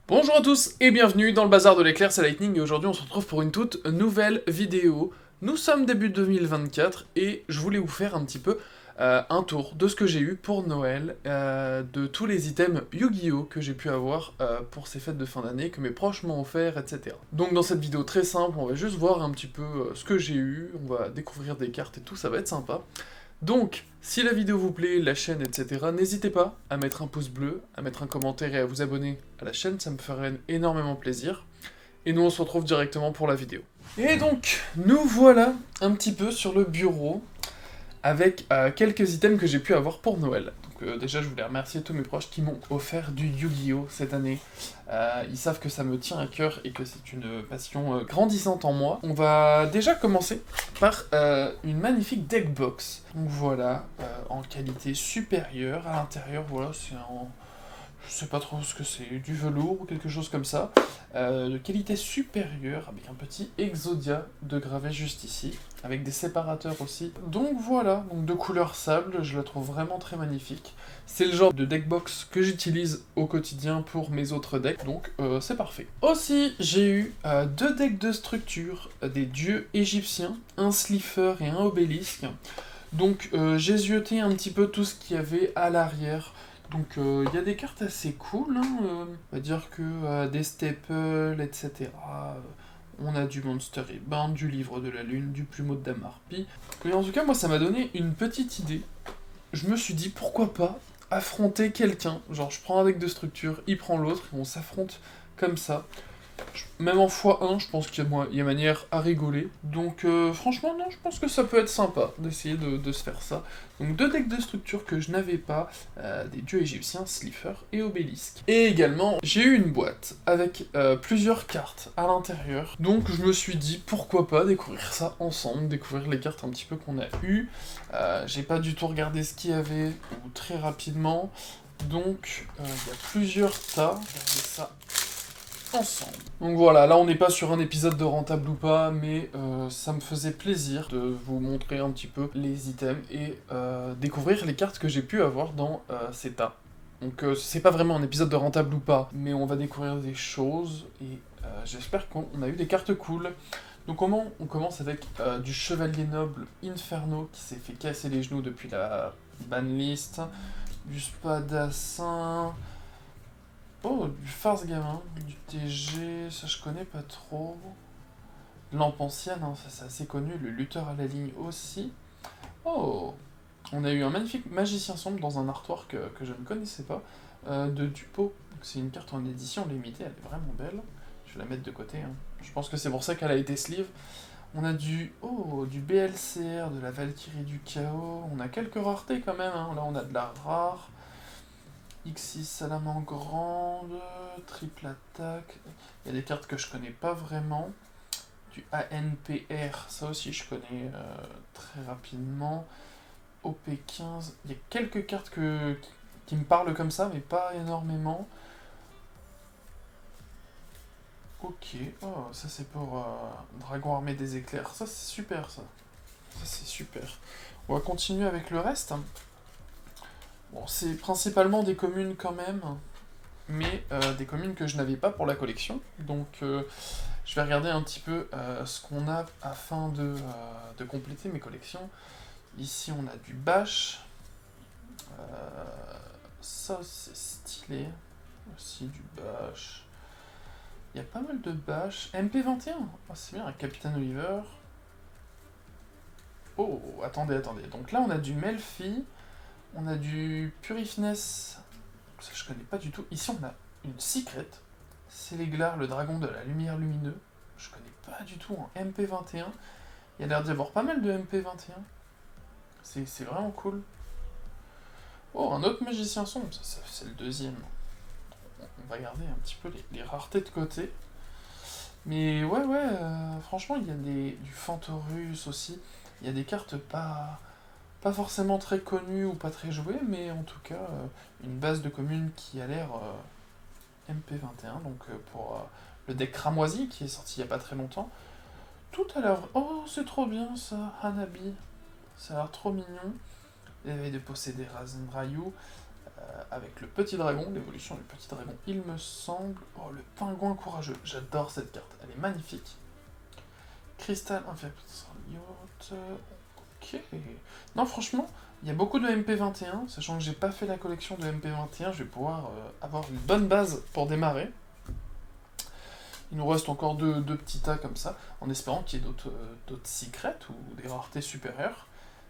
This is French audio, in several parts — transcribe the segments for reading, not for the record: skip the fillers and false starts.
Bonjour à tous et bienvenue dans le bazar de l'éclair, c'est Lightning et aujourd'hui on se retrouve pour une toute nouvelle vidéo. Nous sommes début 2024 et je voulais vous faire un petit peu un tour de ce que j'ai eu pour Noël, de tous les items Yu-Gi-Oh que j'ai pu avoir pour ces fêtes de fin d'année, que mes proches m'ont offert, etc. Donc dans cette vidéo très simple, on va juste voir un petit peu ce que j'ai eu, on va découvrir des cartes et tout, ça va être sympa. Donc, si la vidéo vous plaît, la chaîne, etc., n'hésitez pas à mettre un pouce bleu, à mettre un commentaire et à vous abonner à la chaîne, ça me ferait énormément plaisir. Et nous, on se retrouve directement pour la vidéo. Et donc, nous voilà un petit peu sur le bureau, avec quelques items que j'ai pu avoir pour Noël. Donc déjà, je voulais remercier tous mes proches qui m'ont offert du Yu-Gi-Oh cette année. Ils savent que ça me tient à cœur et que c'est une passion grandissante en moi. On va déjà commencer par une magnifique deck box. Donc voilà, en qualité supérieure. À l'intérieur, voilà, c'est en... Je sais pas trop ce que c'est, du velours ou quelque chose comme ça, de qualité supérieure, avec un petit Exodia de gravé juste ici, avec des séparateurs aussi. Donc voilà, donc de couleur sable, je la trouve vraiment très magnifique. C'est le genre de deckbox que j'utilise au quotidien pour mes autres decks, donc c'est parfait. Aussi, j'ai eu deux decks de structure, des dieux égyptiens, un Slifer et un obélisque. Donc j'ai zioté un petit peu tout ce qu'il y avait à l'arrière. Donc il y a des cartes assez cool, hein, on va dire que des staples, etc. On a du Monster Reborn, du Livre de la Lune, du Plumeau de Damarpi. Et en tout cas, moi, ça m'a donné une petite idée. Je me suis dit, pourquoi pas affronter quelqu'un. Genre, je prends un deck de structure, il prend l'autre, et on s'affronte comme ça. Même en x1, je pense qu'il y a manière à rigoler. Donc franchement, non, je pense que ça peut être sympa d'essayer de se faire ça. Donc deux decks de structure que je n'avais pas, des dieux égyptiens, Slifer et Obélisque. Et également, j'ai eu une boîte avec plusieurs cartes à l'intérieur. Donc je me suis dit, pourquoi pas découvrir ça ensemble, découvrir les cartes un petit peu qu'on a eues. J'ai pas du tout regardé ce qu'il y avait, ou très rapidement. Donc il y a plusieurs tas. Regardez ça ensemble. Donc voilà, là on n'est pas sur un épisode de Rentable ou pas, mais ça me faisait plaisir de vous montrer un petit peu les items et découvrir les cartes que j'ai pu avoir dans ces tas. Donc c'est pas vraiment un épisode de Rentable ou pas, mais on va découvrir des choses et j'espère qu'on a eu des cartes cool. Donc comment on commence avec du Chevalier Noble Inferno qui s'est fait casser les genoux depuis la banlist, du Spadassin... Oh, du Farce Gamin, du TG, ça je connais pas trop. Lampe ancienne, hein, ça c'est assez connu, le lutteur à la ligne aussi. Oh, on a eu un magnifique magicien sombre dans un artwork que je ne connaissais pas, de Dupo. C'est une carte en édition limitée, elle est vraiment belle. Je vais la mettre de côté, hein. Je pense que c'est pour ça qu'elle a été sleeve. On a du BLCR, de la Valkyrie du Chaos, on a quelques raretés quand même, hein. Là on a de la rare. X6 salamandre grande, triple attaque. Il y a des cartes que je connais pas vraiment. Du ANPR, ça aussi je connais très rapidement. OP15, il y a quelques cartes qui me parlent comme ça, mais pas énormément. Ok, oh, ça c'est pour Dragon Armé des Éclairs. Ça c'est super ça. Ça c'est super. On va continuer avec le reste. Bon, c'est principalement des communes quand même, mais des communes que je n'avais pas pour la collection. Donc je vais regarder un petit peu ce qu'on a afin de compléter mes collections. Ici on a du Bash. Ça c'est stylé. Aussi du Bash. Il y a pas mal de Bash. MP21. Oh, c'est bien, un Capitaine Oliver. Oh, attendez. Donc là on a du Melfi. On a du Purifness. Ça je connais pas du tout. Ici on a une Secret. Céléglar, le dragon de la lumière lumineux. Je connais pas du tout en MP21. Il y a l'air d'y avoir pas mal de MP21. C'est vraiment cool. Oh, un autre magicien sombre. Ça, c'est le deuxième. On va garder un petit peu les raretés de côté. Mais ouais, franchement, il y a du Fantorus aussi. Il y a des cartes pas forcément très connues ou pas très jouées, mais en tout cas, une base de communes qui a l'air MP21, donc pour le deck cramoisi qui est sorti il y a pas très longtemps. Tout a l'air... Oh, c'est trop bien ça, Hanabi. Ça a l'air trop mignon. L'éveil de posséder Razenrayu. avec le petit dragon, l'évolution du petit dragon, il me semble. Oh, le pingouin courageux, j'adore cette carte, elle est magnifique. Cristal inférieur, ok. Non, franchement, il y a beaucoup de MP21, sachant que j'ai pas fait la collection de MP21, je vais pouvoir avoir une bonne base pour démarrer. Il nous reste encore deux petits tas comme ça, en espérant qu'il y ait d'autres secrets ou des raretés supérieures.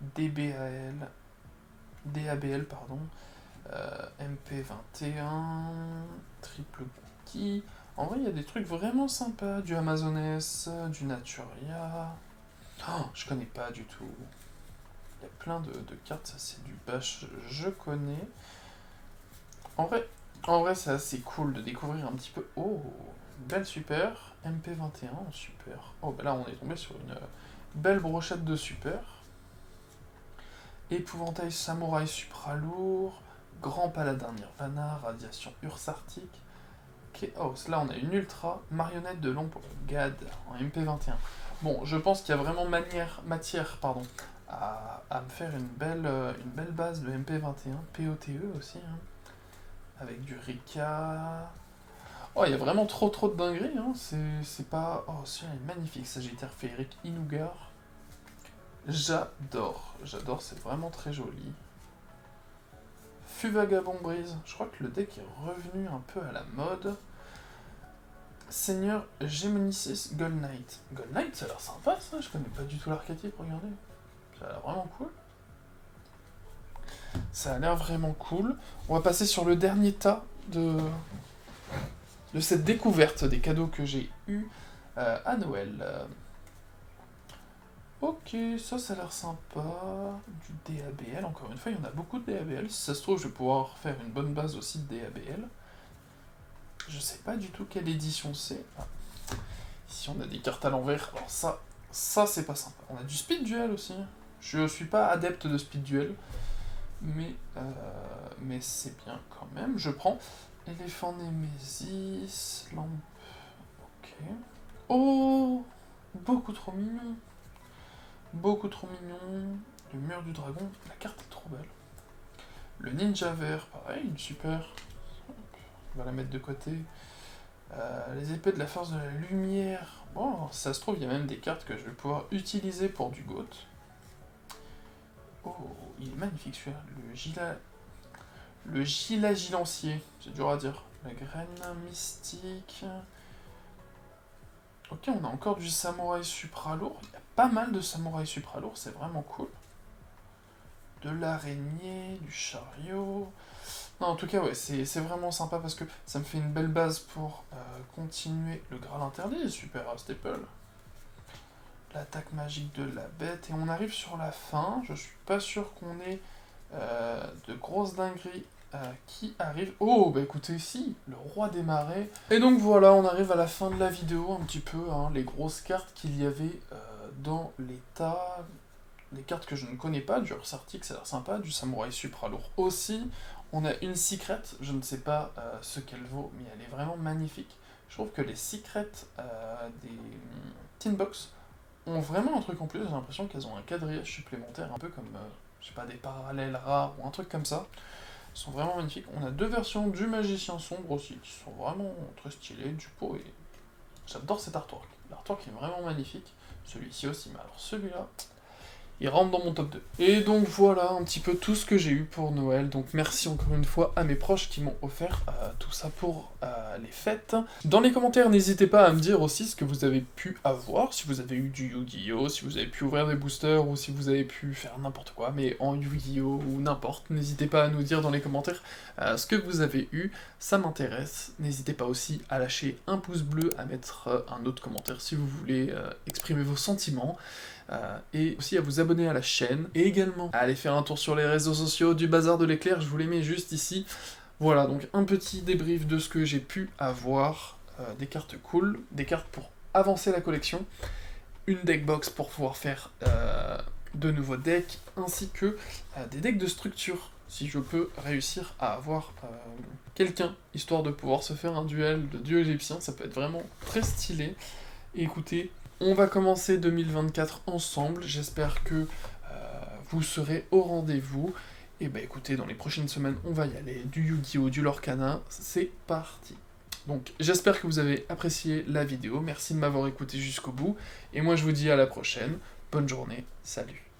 DABL, pardon. MP21, triple cookie. En vrai, il y a des trucs vraiment sympas. Du Amazoness, du Naturia. Oh, je connais pas du tout. Il y a plein de cartes, ça c'est du bash, je connais. En vrai c'est assez cool de découvrir un petit peu. Oh, belle super. MP21, super. Oh, bah là on est tombé sur une belle brochette de super. Épouvantail samouraï supra lourd. Grand paladin Nirvana, radiation ursartique. Chaos, là on a une ultra marionnette de l'ombre Gad en MP21. Bon, je pense qu'il y a vraiment matière à me faire une belle base de MP21, POTE aussi, hein, avec du Rika. Oh, il y a vraiment trop de dingueries, hein. C'est pas... Oh, celui-là est magnifique, Sagittaire féerique Inugar. J'adore, c'est vraiment très joli. Vagabond Brise, je crois que le deck est revenu un peu à la mode. Seigneur Gémonicis Gold Knight. Gold Knight, ça a l'air sympa ça, je connais pas du tout l'archétype, regardez. Ça a l'air vraiment cool. Ça a l'air vraiment cool. On va passer sur le dernier tas de cette découverte des cadeaux que j'ai eu à Noël. Ok, ça a l'air sympa. Du DABL, encore une fois, il y en a beaucoup de DABL. Si ça se trouve, je vais pouvoir faire une bonne base aussi de DABL. Je sais pas du tout quelle édition c'est. Ah. Ici, on a des cartes à l'envers. Alors ça c'est pas sympa. On a du Speed Duel aussi. Je suis pas adepte de Speed Duel. Mais c'est bien quand même. Je prends Éléphant Némésis, lampe... Ok. Oh, beaucoup trop mignon. Beaucoup trop mignon. Le mur du dragon, la carte est trop belle. Le ninja vert, pareil, une super. On va la mettre de côté. Les épées de la force de la lumière. Bon, ça se trouve, il y a même des cartes que je vais pouvoir utiliser pour du GOAT. Oh, il est magnifique celui-là. Le gilagilancier, c'est dur à dire. La graine mystique. Ok, on a encore du samouraï supra lourd. Il y a pas mal de samouraï supra lourd, c'est vraiment cool. De l'araignée, du chariot. Non, en tout cas, ouais, c'est vraiment sympa parce que ça me fait une belle base pour continuer le Graal interdit, super staple. L'attaque magique de la bête, et on arrive sur la fin. Je suis pas sûr qu'on ait de grosses dingueries qui arrivent. Oh, bah écoutez, si, le roi des marais. Et donc voilà, on arrive à la fin de la vidéo, un petit peu, hein, les grosses cartes qu'il y avait dans l'état. Des cartes que je ne connais pas, du Ursartic, ça a l'air sympa, du Samouraï Supra lourd aussi. On a une secret, je ne sais pas ce qu'elle vaut, mais elle est vraiment magnifique. Je trouve que les secrets des Tinbox ont vraiment un truc en plus, j'ai l'impression qu'elles ont un quadrillage supplémentaire, un peu comme, je sais pas, des parallèles rares ou un truc comme ça. Elles sont vraiment magnifiques. On a deux versions du Magicien Sombre aussi, qui sont vraiment très stylées, du pot, et j'adore cet artwork. L'artwork est vraiment magnifique, celui-ci aussi, mais alors celui-là... il rentre dans mon top 2. Et donc voilà un petit peu tout ce que j'ai eu pour Noël. Donc merci encore une fois à mes proches qui m'ont offert tout ça pour les fêtes. Dans les commentaires, n'hésitez pas à me dire aussi ce que vous avez pu avoir, si vous avez eu du Yu-Gi-Oh, si vous avez pu ouvrir des boosters, ou si vous avez pu faire n'importe quoi, mais en Yu-Gi-Oh ou n'importe. N'hésitez pas à nous dire dans les commentaires ce que vous avez eu, ça m'intéresse. N'hésitez pas aussi à lâcher un pouce bleu, à mettre un autre commentaire si vous voulez exprimer vos sentiments. Et aussi à vous abonner à la chaîne, et également à aller faire un tour sur les réseaux sociaux du Bazar de l'Éclair, je vous les mets juste ici. Voilà, donc un petit débrief de ce que j'ai pu avoir, des cartes cool, des cartes pour avancer la collection, une deckbox pour pouvoir faire de nouveaux decks, ainsi que des decks de structure, si je peux réussir à avoir quelqu'un, histoire de pouvoir se faire un duel de dieu égyptien, ça peut être vraiment très stylé. Et écoutez, on va commencer 2024 ensemble, j'espère que vous serez au rendez-vous, Et bah écoutez, dans les prochaines semaines, on va y aller. Du Yu-Gi-Oh!, du Lorcana, c'est parti. Donc j'espère que vous avez apprécié la vidéo, merci de m'avoir écouté jusqu'au bout, et moi je vous dis à la prochaine, bonne journée, salut.